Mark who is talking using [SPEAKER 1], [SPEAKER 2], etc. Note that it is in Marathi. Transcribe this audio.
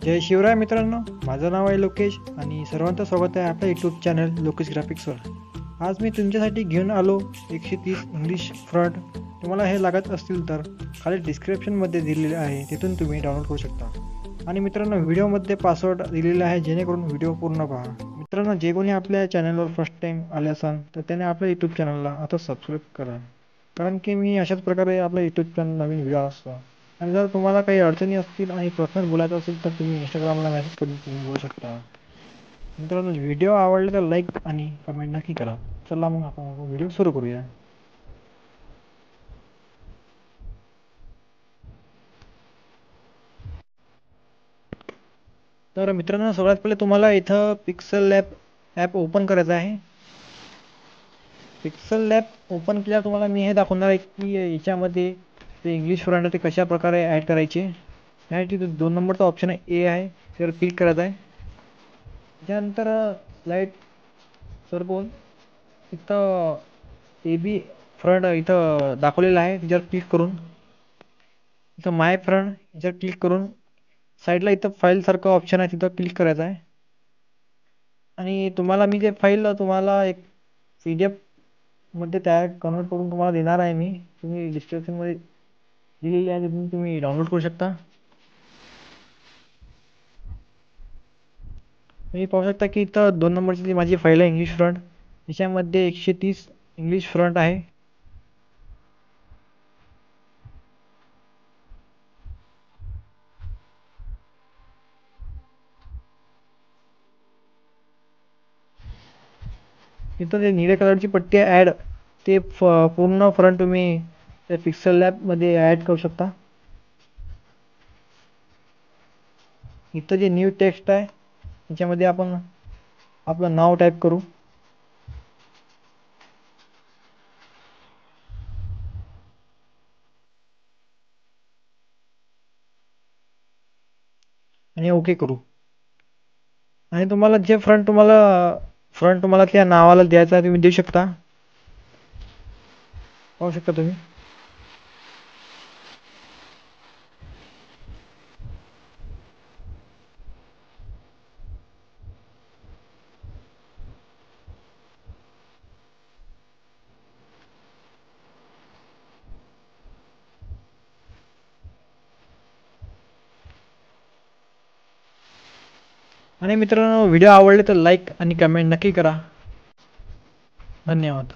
[SPEAKER 1] जय शिवराय मित्रांनो, माझं नाव आहे लोकेश आणि सर्वांचं स्वागत आहे आपल्या यूट्यूब चॅनल लोकेश ग्राफिक्सवर. आज मी तुमच्यासाठी घेऊन आलो 130 इंग्लिश फ्रंट. तुम्हाला हे लागत असतील तर खाली डिस्क्रिप्शनमध्ये दिलेले आहे, तिथून तुम्ही डाउनलोड करू शकता. आणि मित्रांनो, व्हिडिओमध्ये पासवर्ड दिलेला आहे, जेणेकरून व्हिडिओ पूर्ण पहा. मित्रांनो, जे कोणी आपल्या चॅनलवर फर्स्ट टाईम आले असाल तर त्याने आपल्या यूट्यूब चॅनलला आता सबस्क्राईब करा, कारण की मी अशाच प्रकारे आपल्या यूट्यूब चॅनल नवीन व्हिडिओ असतो. आणि जर तुम्हाला काही अडचणी असतील आणि पर्सनल बोलायचं असेल तर तुम्ही इंस्टाग्रामला मेसेज करून तुम्ही बोलू शकता. मित्रांनो, व्हिडिओ आवडले तर लाईक आणि कमेंट नक्की करा. चला मग आपण व्हिडिओ सुरू करूया. तर मित्रांनो, सगळ्यात पहिले तुम्हाला इथं पिक्सल लॅब ॲप ओपन करायचं आहे. पिक्सल लॅब ओपन केल्यावर तुम्हाला मी हे दाखवणार आहे की याच्यामध्ये ते इंग्लिश फ्रंट ते कशा प्रकारे ॲड करायचे. त्यासाठी 2 नंबरचा ऑप्शन आहे, ए आहे, त्यावर क्लिक करायचं आहे. त्याच्यानंतर लाईट सर्कल इथं ए बी फ्रंट इथं दाखवलेलं आहे, त्याच्यावर क्लिक करून इथं माय फ्रंट याच्यावर क्लिक करून साईडला इथं फाईलसारखं ऑप्शन आहे, तिथं क्लिक करायचं आहे. आणि तुम्हाला मी जे फाईल तुम्हाला एक PDF मध्ये तयार कन्वर्ट करून तुम्हाला देणार आहे मी. तुम्ही डिस्क्रिप्शनमध्ये दिलेली आहे, तिथून तुम्ही डाउनलोड करू शकता. तुम्ही पाहू शकता की इथं 2 नंबरची जी माझी फाईल आहे इंग्लिश फ्रंट, त्याच्यामध्ये 130 इंग्लिश फ्रंट आहे. इथं ते निळ्या कलरची पट्टी आहे ॲड, ते पूर्ण फ्रंट तुम्ही त्या पिक्सल लॅबमध्ये ॲड करू शकता. इथं जे न्यू टेक्स्ट आहे त्याच्यामध्ये आपण आपलं नाव टाईप करू. आणि ओके करू. आणि तुम्हाला जे फ्रंट तुम्हाला त्या नावाला द्यायचा आहे, तुम्ही देऊ शकता. पाहू शकता तुम्ही. आणि मित्रांनो, व्हिडिओ आवडले तर लाईक आणि कमेंट नक्की करा. धन्यवाद.